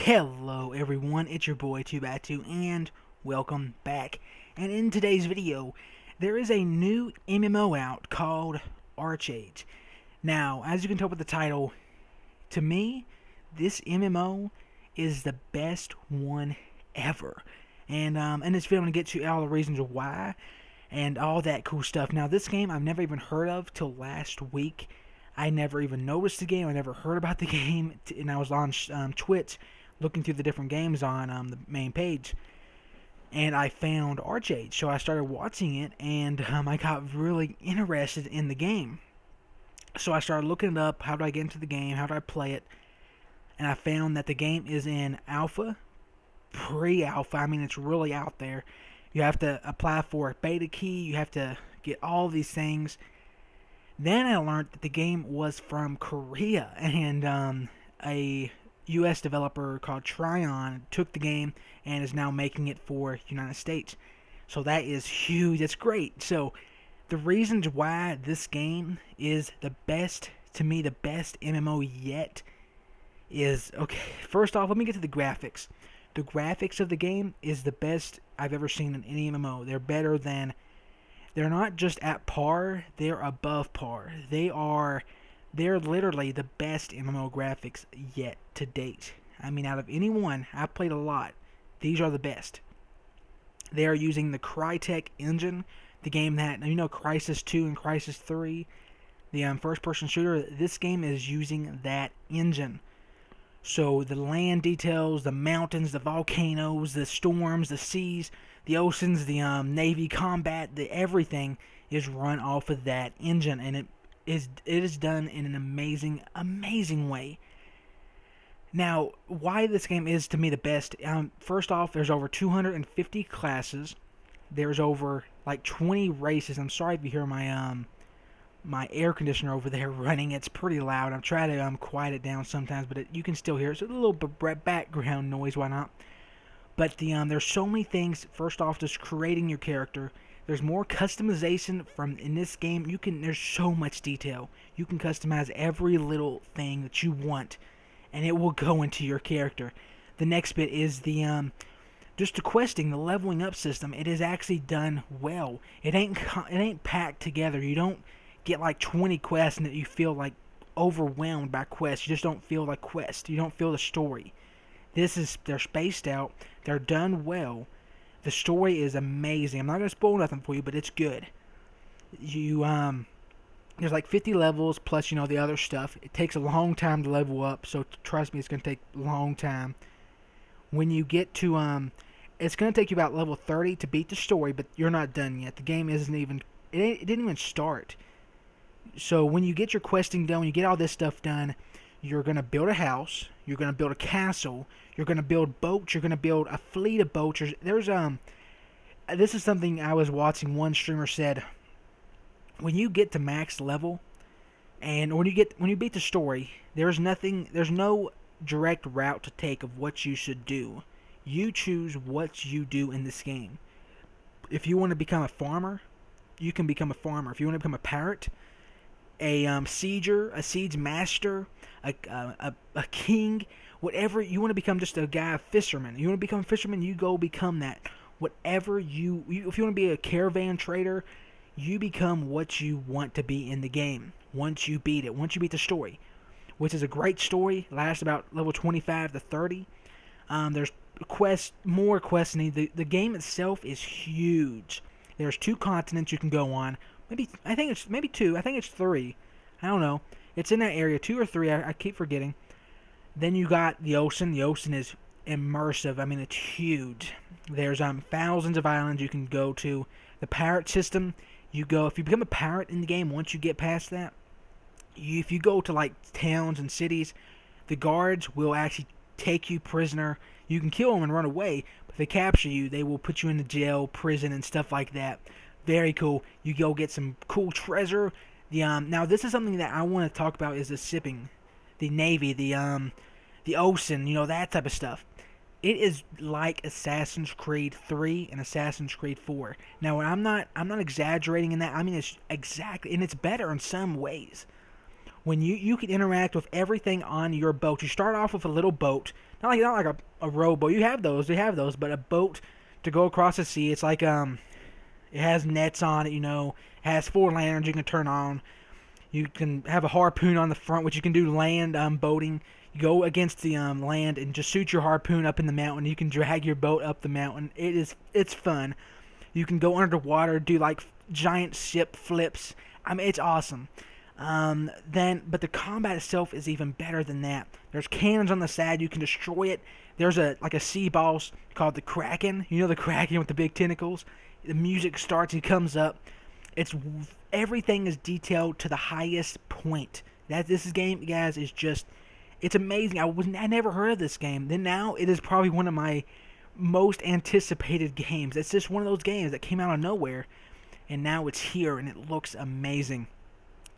Hello everyone, it's your boy 2x2 and welcome back. And in today's video, there is a new MMO out called ArcheAge. Now, as you can tell with the title, to me, this MMO is the best one ever. And in this video, I'm going to get to all the reasons why and all that cool stuff. Now, this game I've never even heard of till last week. I never even noticed the game. I never heard about the game, and I was on Twitch looking through the different games on the main page, and I found ArcheAge. So I started watching it, and I got really interested in the game. So I started looking it up. How do I get into the game? How do I play it? And I found that the game is in alpha, pre-alpha. I mean, it's really out there. You have to apply for a beta key. You have to get all these things. Then I learned that the game was from Korea, and a U.S. developer called Tryon took the game and is now making it for United States. So that is huge. That's great. So the reasons why this game is the best, to me, the best MMO yet is, okay, first off, let me get to the graphics. The graphics of the game is the best I've ever seen in any MMO. They're better than... They're not just at par, they're above par. They're literally the best MMO graphics yet to date. I mean, out of anyone, I've played a lot, these are the best. They are using the Crytek engine, the game that, you know, Crysis 2 and Crysis 3, the first-person shooter. This game is using that engine. So the land details, the mountains, the volcanoes, the storms, the seas, the oceans, the Navy combat, the everything is run off of that engine, and it is done in an amazing way. Now, why this game is to me the best? First off, there's over 250 classes. There's over like 20 races. I'm sorry if you hear my air conditioner over there running. It's pretty loud. I'm trying to quiet it down sometimes, but you can still hear it. It's a little background noise. Why not? But there's so many things. First off, just creating your character. There's more customization in this game. There's so much detail. You can customize every little thing that you want, and it will go into your character. The next bit is just the questing, the leveling up system. It is actually done well. It ain't packed together. You don't get like 20 quests and that you feel like overwhelmed by quests. You just don't feel like quests. You don't feel the story. They're spaced out. They're done well. The story is amazing. I'm not going to spoil nothing for you, but it's good. There's like 50 levels plus, the other stuff. It takes a long time to level up, so trust me, it's going to take a long time. When you get to, it's going to take you about level 30 to beat the story, but you're not done yet. The game it didn't even start. So when you get your questing done, when you get all this stuff done, you're going to build a house, you're going to build a castle, you're going to build boats, you're going to build a fleet of boats. This is something I was watching. One streamer said, when you get to max level, and when you beat the story, there's no direct route to take of what you should do. You choose what you do in this game. If you want to become a farmer, you can become a farmer. If you want to become a pirate, a sieger, a siege master, a king, whatever you want to become, just a guy, a fisherman. You want to become a fisherman, you go become that. Whatever if you want to be a caravan trader, you become what you want to be in the game. Once you beat it, once you beat the story, which is a great story, lasts about level 25 to 30. There's more quests needed. The game itself is huge. There's 2 continents you can go on. I think it's 2. I think it's 3. I don't know. It's in that area, 2 or 3. I keep forgetting. Then you got the ocean. The ocean is immersive. I mean, it's huge. There's thousands of islands you can go to. The pirate system, if you become a pirate in the game, once you get past that, if you go to like towns and cities, the guards will actually take you prisoner. You can kill them and run away, but if they capture you, they will put you in the jail, prison, and stuff like that. Very cool. You go get some cool treasure. Now this is something that I want to talk about, is the shipping, the navy, the ocean, that type of stuff. It is like Assassin's Creed 3 and Assassin's Creed 4. Now I'm not exaggerating in that. I mean, it's exactly, and it's better in some ways. when you can interact with everything on your boat. You start off with a little boat, not like a rowboat. You have those, but a boat to go across the sea. It's like it has nets on it, it has 4 lanterns you can turn on. You can have a harpoon on the front, which you can do land boating. You go against the land and just shoot your harpoon up in the mountain. You can drag your boat up the mountain. It's fun. You can go underwater, do like giant ship flips. I mean, it's awesome. But the combat itself is even better than that. There's cannons on the side. You can destroy it. There's a sea boss called the Kraken. You know the Kraken with the big tentacles. The music starts. He comes up. Everything is detailed to the highest point. This game, guys, is just, it's amazing. I never heard of this game. Then now it is probably one of my most anticipated games. It's just one of those games that came out of nowhere, and now it's here, and it looks amazing.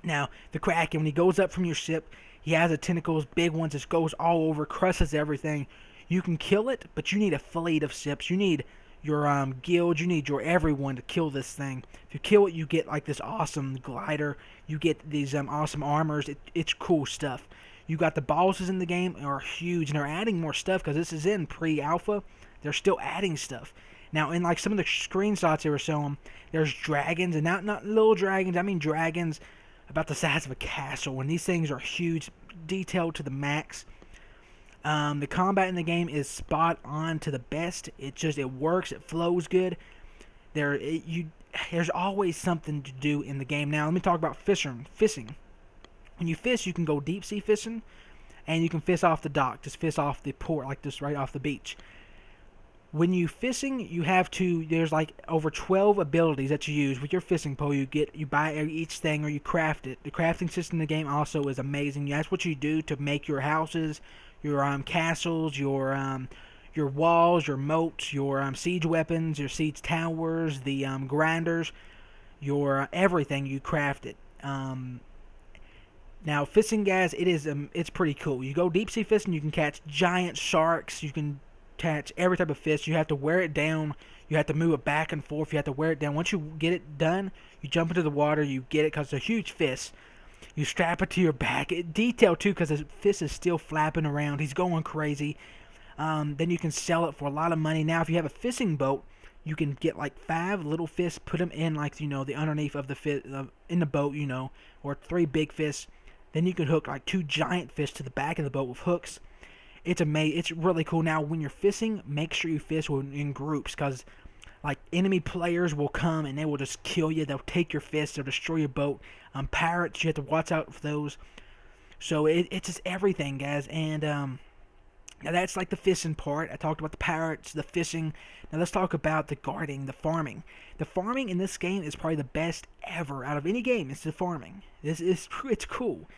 Now, the Kraken, when he goes up from your ship, he has the tentacles, big ones, just goes all over, crushes everything. You can kill it, but you need a fleet of ships. You need your guild, you need your everyone to kill this thing. If you kill it, you get like this awesome glider. You get these awesome armors. It's cool stuff. You got the bosses in the game are huge, and they're adding more stuff because this is in pre-alpha. They're still adding stuff. Now, in like some of the screenshots they were showing, there's dragons, and not little dragons. I mean dragons about the size of a castle, and these things are huge, detailed to the max. The combat in the game is spot on to the best. It works. It flows good. There's always something to do in the game. Now, let me talk about fishing. When you fish, you can go deep sea fishing, and you can fish off the dock, just fish off the port, like just right off the beach. When you fishing, there's like over 12 abilities that you use with your fishing pole. You buy each thing or you craft it. The crafting system in the game also is amazing. That's what you do to make your houses, your castles, your walls, your moats, your siege weapons, your siege towers, the grinders, your everything. You craft it. Now, fishing, guys, it's pretty cool. You go deep sea fishing, you can catch giant sharks. You can catch every type of fish. You have to wear it down. You have to move it back and forth. You have to wear it down. Once you get it done, you jump into the water. You get it because it's a huge fish. You strap it to your back. Detailed too, because the fish is still flapping around. He's going crazy. Then you can sell it for a lot of money. Now, if you have a fishing boat, you can get like 5 little fish, put them in like the underneath of the fish in the boat, or 3 big fish. Then you can hook like 2 giant fish to the back of the boat with hooks. It's amazing. It's really cool. Now, when you're fishing, make sure you fish in groups, because like enemy players will come and they will just kill you. They'll take your fish. They'll destroy your boat. Pirates, you have to watch out for those. So it's just everything, guys. And now that's like the fishing part. I talked about the pirates, the fishing. Now let's talk about the guarding, the farming. The farming in this game is probably the best ever out of any game. It's the farming. It's cool.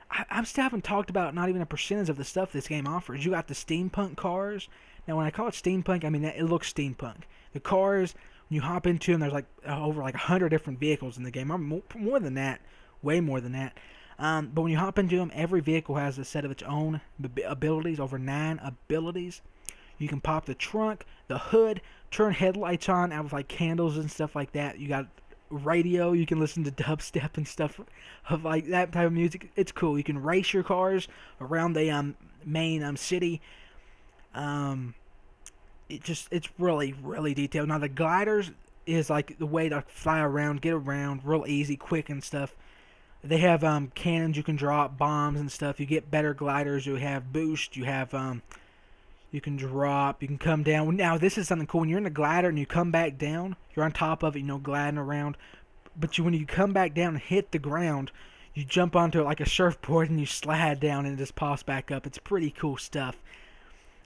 I still haven't talked about not even a percentage of the stuff this game offers. You got the steampunk cars. Now, when I call it steampunk, I mean it looks steampunk. The cars, when you hop into them, there's like over like 100 different vehicles in the game. More than that, way more than that. But when you hop into them, every vehicle has a set of its own abilities, over 9 abilities. You can pop the trunk, the hood, turn headlights on out with like candles and stuff like that. You got radio, you can listen to dubstep and stuff of like that type of music. It's cool. You can race your cars around the main city. It's really, really detailed. Now the gliders is like the way to fly around, get around real easy, quick and stuff. They have cannons you can drop, bombs and stuff. You get better gliders. You have boost. You have you can drop. You can come down. Now this is something cool. When you're in the glider and you come back down, you're on top of it, gliding around. But when you come back down and hit the ground, you jump onto it like a surfboard and you slide down and it just pops back up. It's pretty cool stuff.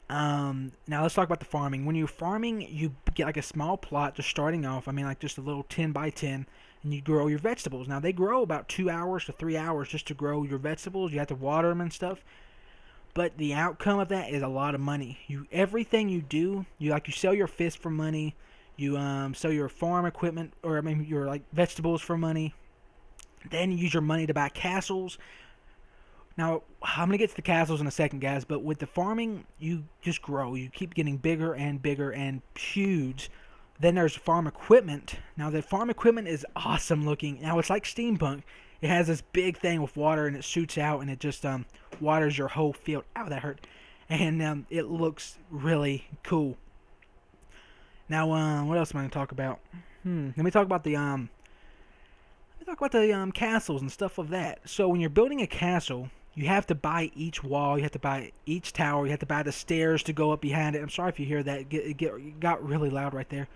Now let's talk about the farming. When you're farming, you get like a small plot just starting off. I mean, like just a little 10 by 10. And you grow your vegetables. Now, they grow about 2 hours to 3 hours just to grow your vegetables. You have to water them and stuff. But the outcome of that is a lot of money. Everything you do, you sell your fish for money. You sell your farm equipment, or I mean your like vegetables for money. Then you use your money to buy castles. Now, I'm going to get to the castles in a second, guys. But with the farming, you just grow. You keep getting bigger and bigger and huge. Then there's farm equipment. Now, the farm equipment is awesome looking. Now, it's like steampunk. It has this big thing with water, and it shoots out, and it just waters your whole field. Ow, that hurt. And it looks really cool. Now, what else am I gonna talk about? Let me talk about the castles and stuff of that. So when you're building a castle, you have to buy each wall, you have to buy each tower, you have to buy the stairs to go up behind it. I'm sorry if you hear that; it got really loud right there.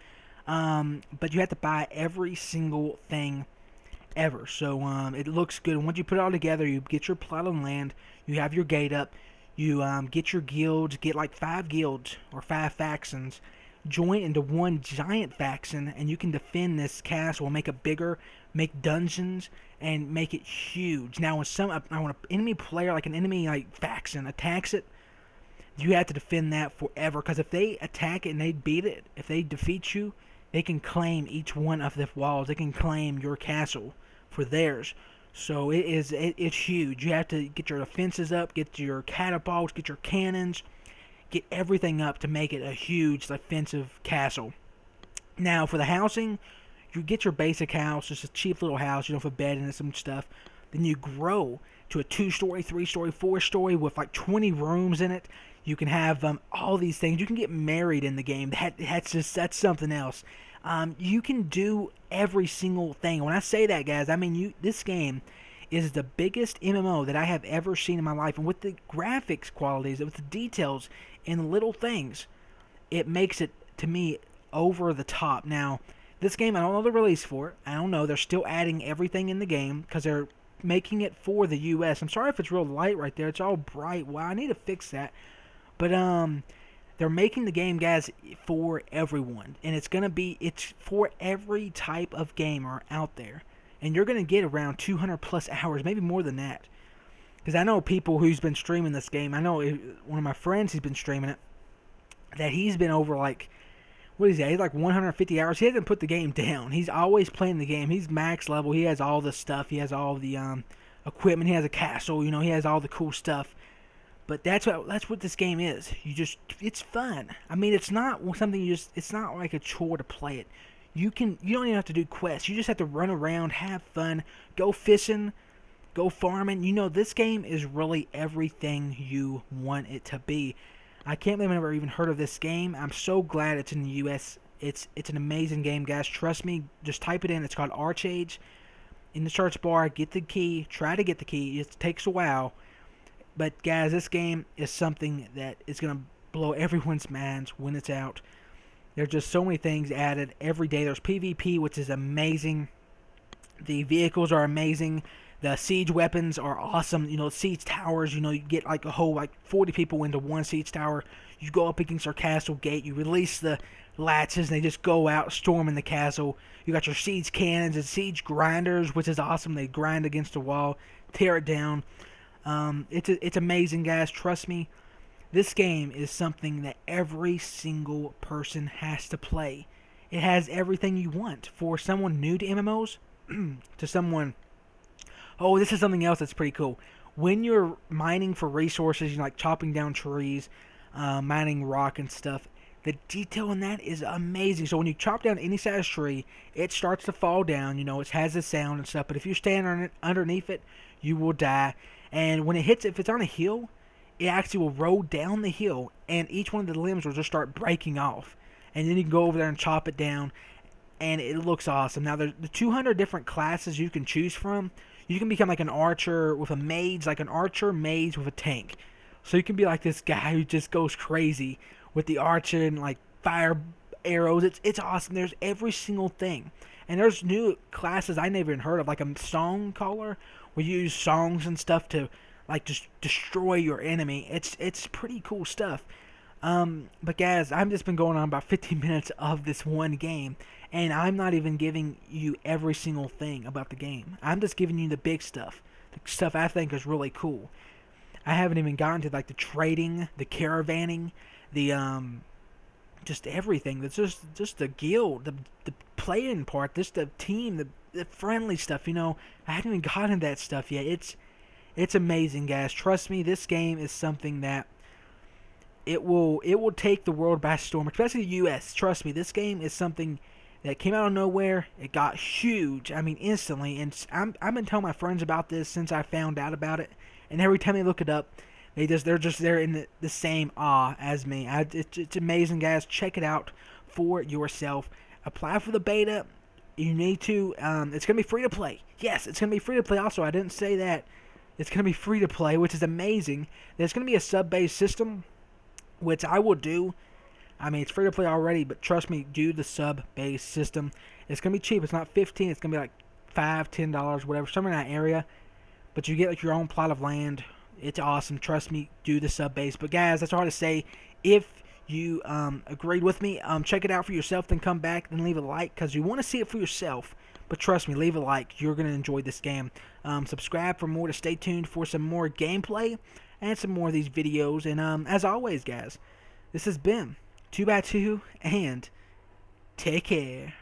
But you have to buy every single thing ever. So it looks good. And once you put it all together, you get your plot of land, you have your gate up, you get your guilds, get like 5 guilds or 5 factions, join into one giant faction, and you can defend this castle and make it bigger, make dungeons, and make it huge. Now, when an enemy player, like an enemy like faction, attacks it, you have to defend that forever. Because if they attack it and they beat it, if they defeat you, they can claim each one of the walls. They can claim your castle for theirs. So it's huge. You have to get your defenses up, get your catapults, get your cannons, get everything up to make it a huge defensive castle. Now, for the housing, you get your basic house, just a cheap little house, you know, for bed and some stuff. Then you grow to a 2-story, 3-story, 4-story with like 20 rooms in it. You can have all these things. You can get married in the game. That's something else. You can do every single thing. When I say that, guys, I mean this game is the biggest MMO that I have ever seen in my life, and with the graphics qualities, with the details and the little things, it makes it, to me, over the top. Now, this game, I don't know the release for it. I don't know. They're still adding everything in the game because they're making it for the US. I'm sorry if it's real light right there. It's all bright. Wow, I need to fix that. But they're making the game, guys, for everyone, and it's for every type of gamer out there. And you're gonna get around 200 plus hours, maybe more than that. Because I know people who's been streaming this game. I know one of my friends who's been streaming it, that he's been over like, what is that? He's like 150 hours. He hasn't put the game down. He's always playing the game. He's max level. He has all the stuff. He has all the equipment. He has a castle. You know, he has all the cool stuff. But that's what this game is. It's fun. I mean, it's not something it's not like a chore to play it. You don't even have to do quests. You just have to run around, have fun, go fishing, go farming. You know, this game is really everything you want it to be. I can't believe I've never even heard of this game. I'm so glad it's in the US. It's an amazing game, guys. Trust me. Just type it in. It's called ArcheAge. In the search bar, get the key. Try to get the key. It takes a while. But, guys, this game is something that is going to blow everyone's minds when it's out. There's just so many things added every day. There's PvP, which is amazing. The vehicles are amazing. The siege weapons are awesome. You know, siege towers, you know, you get like a whole, like 40 people into one siege tower. You go up against their castle gate. You release the latches, and they just go out storming the castle. You got your siege cannons and siege grinders, which is awesome. They grind against the wall, tear it down. It's amazing, guys. Trust me. This game is something that every single person has to play. It has everything you want. For someone new to MMOs, to someone, oh, this is something else that's pretty cool. When you're mining for resources, you're like chopping down trees, mining rock and stuff, the detail in that is amazing. So when you chop down any size tree, it starts to fall down. You know, it has a sound and stuff. But if you stand underneath it, you will die. And when it hits, if it's on a hill, it actually will roll down the hill, and each one of the limbs will just start breaking off. And then you can go over there and chop it down, and it looks awesome. Now, there's the 200 different classes you can choose from. You can become like an archer with a mage, like an archer mage with a tank. So you can be like this guy who just goes crazy with the archer and like fire arrows. It's awesome. There's every single thing. And there's new classes I never even heard of, like a song caller, where you use songs and stuff to like just destroy your enemy. It's pretty cool stuff. But guys, I've just been going on about 15 minutes of this one game, and I'm not even giving you every single thing about the game. I'm just giving you the big stuff, the stuff I think is really cool. I haven't even gotten to like the trading, the caravanning, the just everything. That's just the guild, the playing part, just the team, the friendly stuff. You know, I haven't even gotten that stuff yet. It's amazing, guys. Trust me, this game is something that it will take the world by storm, especially the US. Trust me, this game is something that came out of nowhere. It got huge. I mean, instantly. And I've been telling my friends about this since I found out about it. And every time they look it up, they're in the same awe as me. It's amazing, guys. Check it out for yourself. Apply for the beta. You need to. It's gonna be free to play. Yes, it's gonna be free to play. Also, I didn't say that. It's gonna be free to play, which is amazing. There's gonna be a sub-based system, which I will do. I mean, it's free to play already, but trust me, do the sub-based system. It's gonna be cheap. It's not $15. It's gonna be like $5, $10, whatever, somewhere in that area. But you get like your own plot of land. It's awesome. Trust me, do the sub-based. But guys, that's all I have to say. If you agreed with me, check it out for yourself. Then come back and leave a like because you want to see it for yourself. But trust me, leave a like. You're gonna enjoy this game. Subscribe for more to stay tuned for some more gameplay and some more of these videos. And as always, guys, this has been 2x2, and take care.